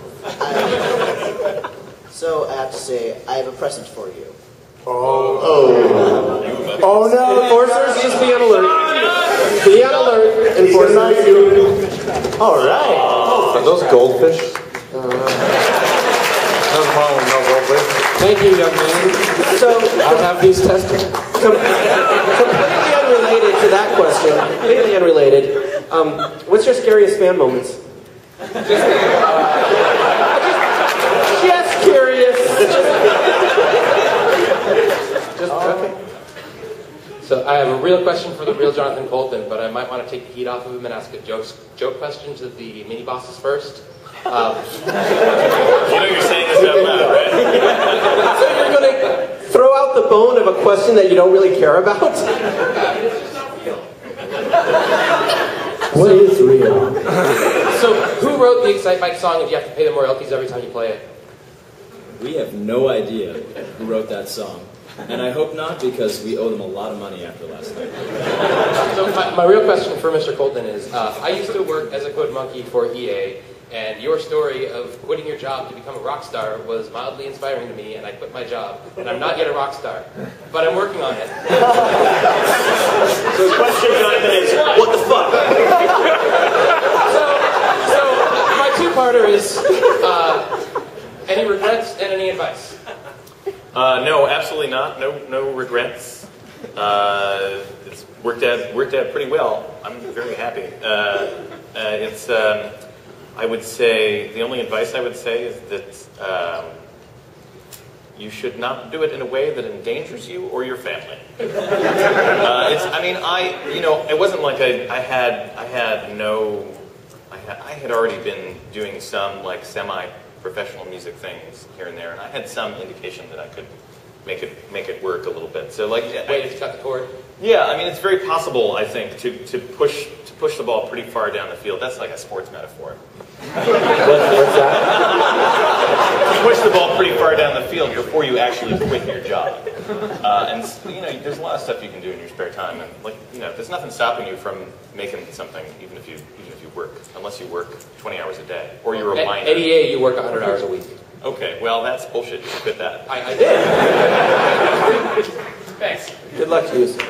So I have to say, I have a present for you. Oh no, enforcers, just be on alert. Be on alert, enforcers. Alright. Are those goldfish? No goldfish. Thank you, young man. So, I'll have these tested. Completely unrelated to that question, completely unrelated. What's your scariest fan moments? Just curious. Okay. So I have a real question for the real Jonathan Coulton, but I might want to take the heat off of him and ask a joke question to the mini bosses first. You know you're saying this out loud, right? So you're going to throw out the bone of a question that you don't really care about? What is real? So who wrote the Excite Bike song, and do you have to pay them royalties every time you play it? We have no idea who wrote that song. And I hope not, because we owe them a lot of money after last night. So my real question for Mr. Coulton is, I used to work as a code monkey for EA, and your story of quitting your job to become a rock star was mildly inspiring to me, and I quit my job. And I'm not yet a rock star, but I'm working on it. So the question, Jonathan, is, what the fuck? So my two-parter is, any regrets and any advice? No, absolutely not. No regrets. It's worked out pretty well. I'm very happy. I would say, the only advice I would say is that you should not do it in a way that endangers you or your family. It wasn't like I had already been doing some like semi-professional music things here and there, and I had some indication that I could make it work a little bit. So like, wait to cut the cord. Yeah, I mean, it's very possible, I think, to push the ball pretty far down the field. That's like a sports metaphor. What's that? To push the ball pretty far down the field before you actually quit your job. And there's a lot of stuff you can do in your spare time, and there's nothing stopping you from making something, even if you work, unless you work 20 hours a day, or you're a minor. At EA, you work 100 hours a week. Okay, well, that's bullshit. You should quit that. I did. Thanks. Good luck to you, sir.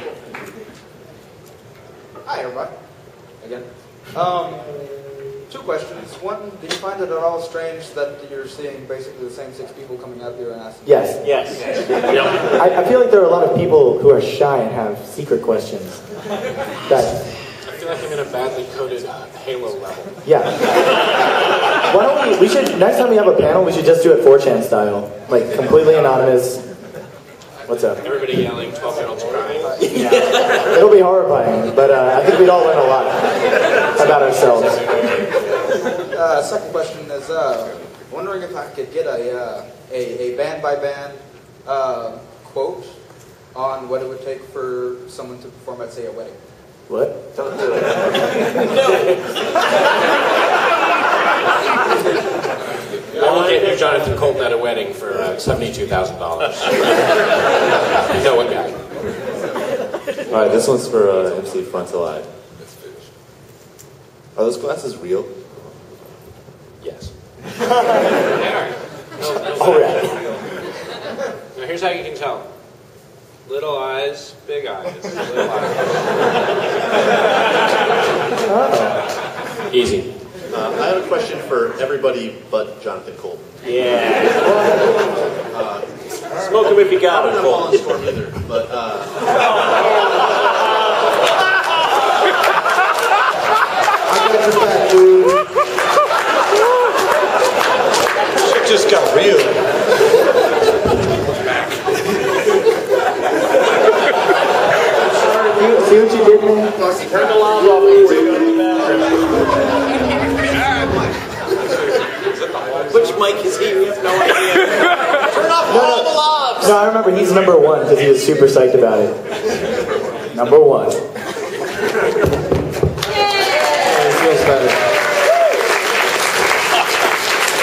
Hi, everybody. Again. Two questions. One, do you find it at all strange that you're seeing basically the same 6 people coming out here and asking? Yes. Yes. I feel like there are a lot of people who are shy and have secret questions. That, I feel like I'm in a badly coded Halo level. yeah. Why don't we should, next time we have a panel, we should just do it 4chan style. Like, completely anonymous. What's up? Everybody yelling, 12-year-olds crying. It'll be horrifying, but I think we'd all learn a lot about ourselves. Second question is, wondering if I could get a band-by-band quote on what it would take for someone to perform at, say, a wedding. What? Don't do it. I will get you Jonathan Colton at a wedding for $72,000. You know what guy. Alright, this one's for MC Frontal Eye. Are those glasses real? Yes. Alright. Now here's how you can tell. Little eyes, big eyes. Little eyes. Easy. I have a question for everybody but Jonathan Colton. Yeah. Smoke him if you got him. I don't know Fallen Storm either, but I got your back, dude. shit just got real. See what you did, man? Turn the alarm off before you go to the bathroom. Which mic is he? We have no idea. Turn off all the alarms. No, I remember he's number 1 because he was super psyched about it. Number 1. It feels better.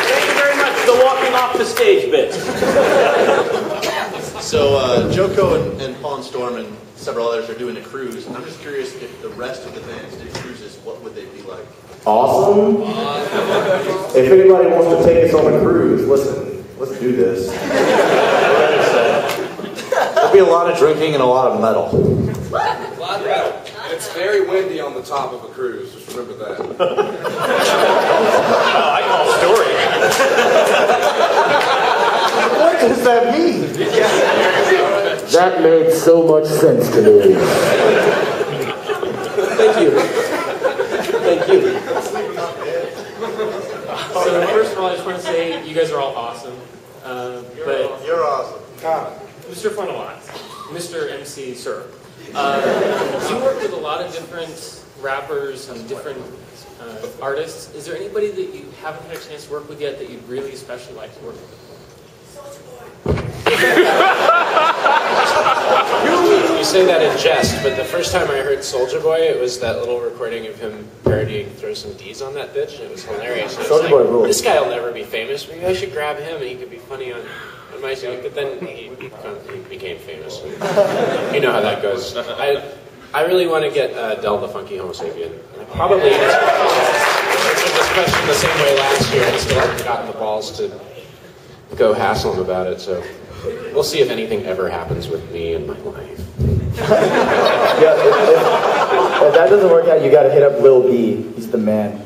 Thank you very much for the walking off the stage bit. So Joko and Fallen Storm and several others are doing a cruise, and I'm just curious if the rest of the bands did cruises, what would they be like? Awesome. If anybody wants to take us on a cruise, let's do this. There'll be a lot of drinking and a lot of metal. And it's very windy on the top of a cruise. Just remember that. I call story. What does that mean? That made so much sense to me. Thank you. Thank you. So first of all, I just want to say you guys are all awesome. But you're awesome. Mr. Funalot, Mr. MC Sir, you work with a lot of different rappers and different artists. Is there anybody that you haven't had a chance to work with yet that you'd really especially like to work with? You say that in jest, but the first time I heard Soulja Boy, it was that little recording of him parodying Throw Some D's on that bitch, and it was hilarious. And Soulja Boy rules. This guy will never be famous. Maybe I should grab him, and he could be funny on my show. But then he became famous. You know how that goes. I really want to get Del the Funky Homo Sapien. Probably answered this question the same way last year, and still haven't gotten the balls to go hassle him about it, so we'll see if anything ever happens with me and my life. Yeah, if that doesn't work out, you got to hit up Lil B. He's the man.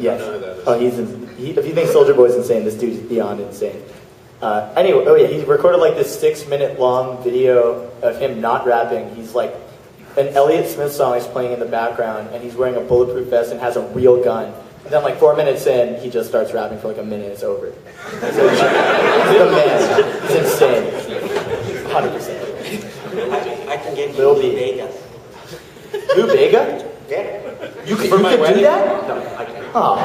Yes. Oh, if you think Soulja Boy's insane, this dude's beyond insane. Anyway, oh yeah, he recorded like this 6-minute long video of him not rapping. He's like, an Elliott Smith song is playing in the background, and he's wearing a bulletproof vest and has a real gun. And then like 4 minutes in, he just starts rapping for like a minute, it's over. So he's the man. He's insane. 100%. I can get Lil Lou B. Vega. Lou Vega? Yeah. You could For my do wedding? that? No, I can't. Oh.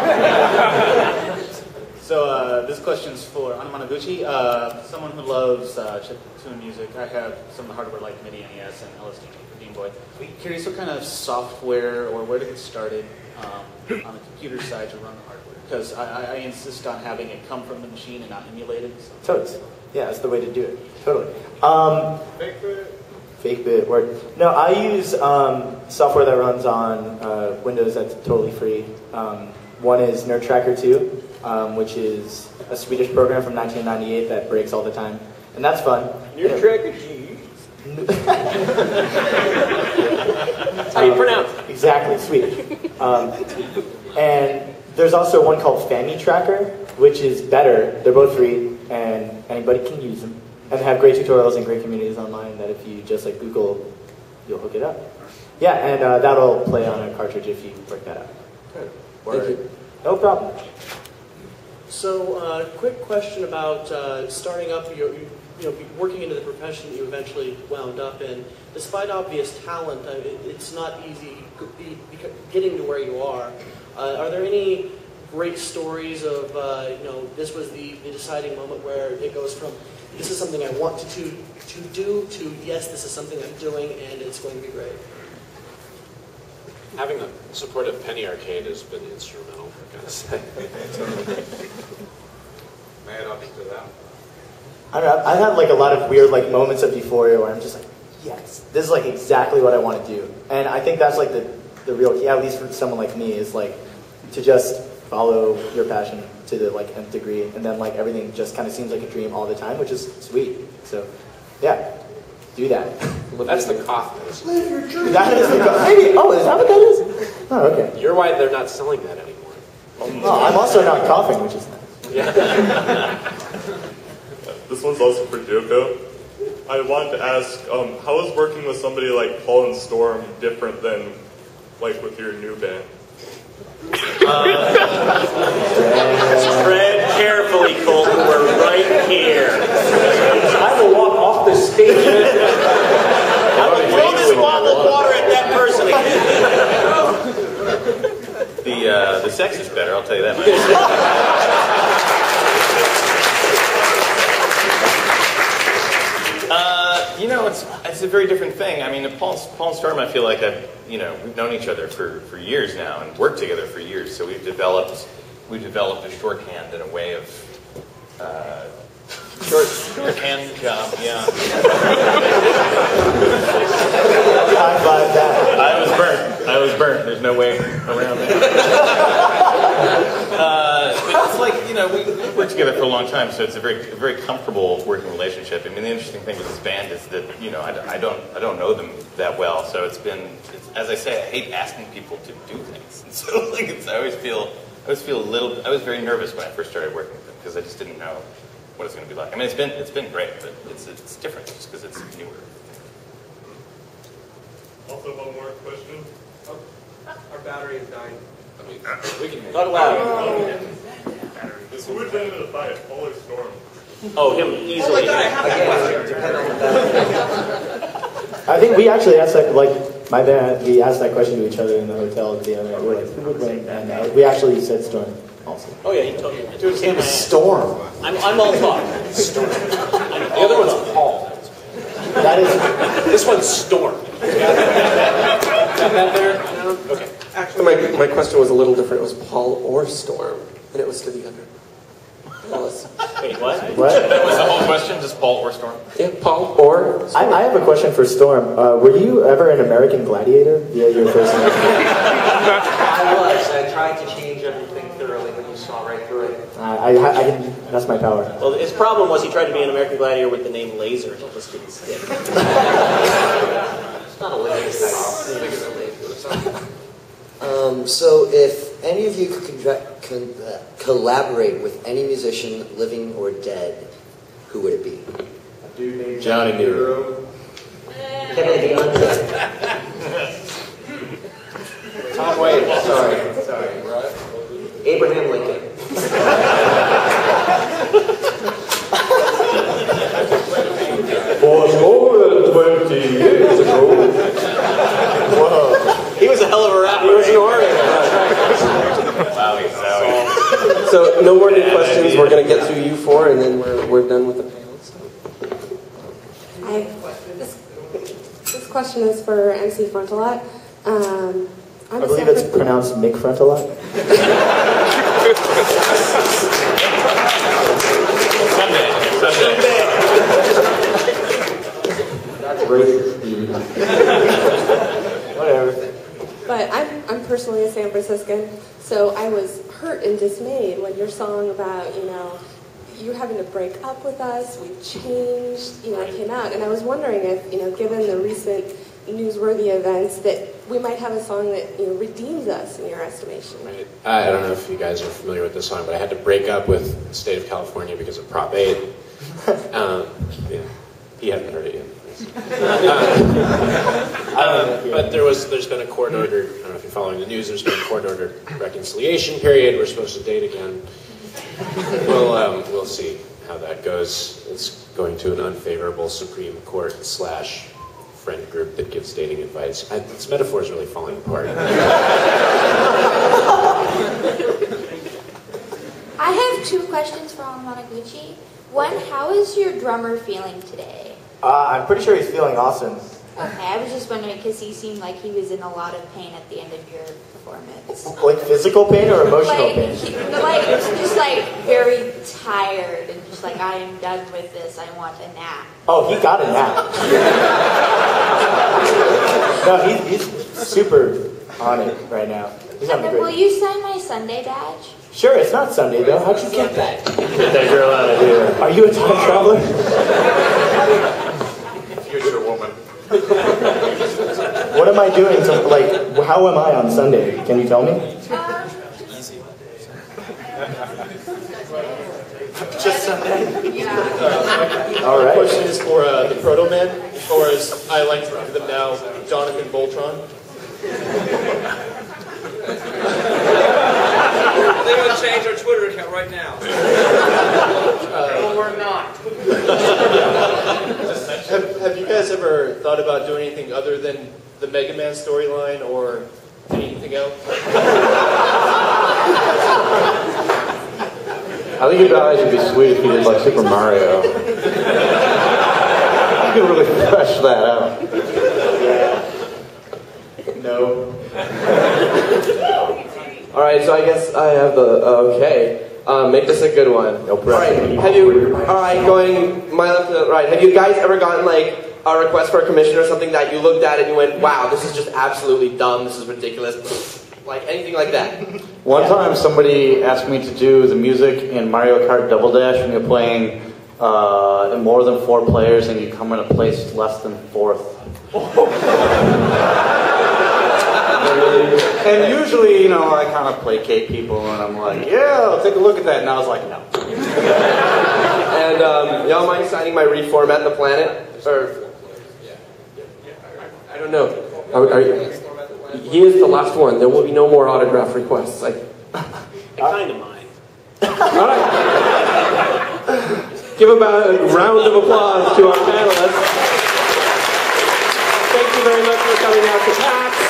So this question's for Anamanaguchi, someone who loves chiptune music. I have some of the hardware like MIDI NES and LSD for Game Boy. Curious what kind of software or where to get started on the computer side to run the hardware. Because I insist on having it come from the machine and not emulated. So. Totes. Yeah, that's the way to do it. Totally. Fake bit word. No, I use software that runs on Windows that's totally free. One is Nerd Tracker 2, which is a Swedish program from 1998 that breaks all the time, and that's fun. Nerd Tracker 2. How do you pronounce it? Exactly, Swedish. And there's also one called Family Tracker, which is better. They're both free, and anybody can use them. And they have great tutorials and great communities online that if you just like Google, you'll hook it up. Yeah, and that'll play on a cartridge if you work that out. Good. Thank you. No problem. So, quick question about starting up, working into the profession that you eventually wound up in. Despite obvious talent, it's not easy getting to where you are. Are there any great stories of, this was the deciding moment where it goes from, this is something I want to do, to, yes, this is something I'm doing, and it's going to be great? Having the support of Penny Arcade has been instrumental, I gotta say. Man up to that. I don't know, I've had like a lot of weird like moments of euphoria where I'm just like, yes, this is like exactly what I want to do. And I think that's like the real key, at least for someone like me, is like to just follow your passion to the like nth degree, and then like everything just kind of seems like a dream all the time, which is sweet. So yeah, do that. Well, that's the cough medicine. That is the cough. Maybe. Oh, is that what that is? Oh, okay. You're why they're not selling that anymore. Oh, I'm also not coughing, which is nice. Yeah. This one's also for Joko. I wanted to ask, how is working with somebody like Paul and Storm different than like with your new band? Tread carefully, Colton. We're right here. I will walk off the stage. I will throw this bottle of water at that person again. The sex is better, I'll tell you that much. It's a very different thing. I mean, Paul and Storm, I feel like we've known each other for years now and worked together for years. So we've developed a shorthand in a way of shorthand job. Yeah. I was burnt. There's no way around that. But it's like, we've worked together for a long time, so it's a very comfortable working relationship. I mean, the interesting thing with this band is that, I don't know them that well, so it's as I say, I hate asking people to do things. And so, I was very nervous when I first started working with them, because I just didn't know what it's going to be like. I mean, it's been great, but it's different just because it's newer. Also, one more question. Our battery is dying. We can talk loud. Who would win in a fight, Paul or Storm? Oh, him easily. I think we actually asked that, like, my band, we asked that question to each other in the hotel the other night. We're like, who would win? And we actually said Storm also. Oh yeah, he told me. His name is Storm. I'm all talk. Storm. The other one's Paul. That is. This one's Storm. Got that there? No? Okay. Actually, my question was a little different. It was Paul or Storm, and it was to the other. Wait, what? What? That was the whole question, just Paul or Storm? Yeah, Paul or Storm. I have a question for Storm. Were you ever an American Gladiator via your first name? I was. I tried to change everything thoroughly, but you saw right through it. I that's my power. Well, his problem was he tried to be an American Gladiator with the name Laser, and it just didn't stick. It's not a laser. I think it's a laser. So if any of you could collaborate with any musician, living or dead, who would it be? A dude named Johnny Nero. Kevin Tom Waits. Sorry. Right? Abraham Lincoln. For more than 20 years ago. Whoa. He was a hell of a rapper. He was an orator. Wow, he's So no more new questions. We're going to get through you four, and then we're done with the panel. This question is for MC Frontalot. I believe it's pronounced Mick Frontalot. Sunday. That's racist. Whatever. But I'm personally a San Franciscan, so I was hurt and dismayed when your song about, you having to break up with us, we've changed, came out. And I was wondering if, given the recent newsworthy events, that we might have a song that, redeems us in your estimation. Right. I don't know if you guys are familiar with this song, but I had to break up with the state of California because of Prop 8. Yeah, he hadn't heard it yet. But there's been a court order, I don't know if you're following the news, there's been a court order reconciliation period. We're supposed to date again. We'll see how that goes. It's going to an unfavorable Supreme Court / friend group that gives dating advice. This metaphor is really falling apart. I have 2 questions for Monoguchi. One, how is your drummer feeling today? I'm pretty sure he's feeling awesome. Okay, I was just wondering because he seemed like he was in a lot of pain at the end of your performance. Like physical pain or emotional pain? Just very tired and just I am done with this. I want a nap. Oh, he got a nap. No, he's super on it right now. He's having a Will great. you sign my Sunday badge? Sure, it's not Sunday though. How'd you get that? Get that girl out of here. Are you a time traveler? Future woman. What am I doing to, how am I on Sunday? Can you tell me? Just Sunday? All right. The question is for the Proto Man, or as I like to think of them now, Jonathan Voltron. They're going to change our Twitter account right now. No, we're not. Have you guys ever thought about doing anything other than the Mega Man storyline or anything else? I think your eyes would be sweet if you did like Super Mario. You could really flesh that out. No. All right, so I guess I have the okay. Make this a good one. No pressure. All right, going my left to the right. Have you guys ever gotten a request for a commission or something that you looked at and you went, "Wow, this is just absolutely dumb. This is ridiculous." Anything like that? One time somebody asked me to do the music in Mario Kart Double Dash when you're playing more than 4 players and you come in a place less than 4th. And usually, I kind of placate people and I'm like, yeah, I'll take a look at that. And I was like, no. And y'all mind signing my reformat the planet? Or I don't know. Are you? He is the last one. There will be no more autograph requests. I kind of mind. All right. Give about a round of applause to our panelists. Thank you very much for coming out to PAX.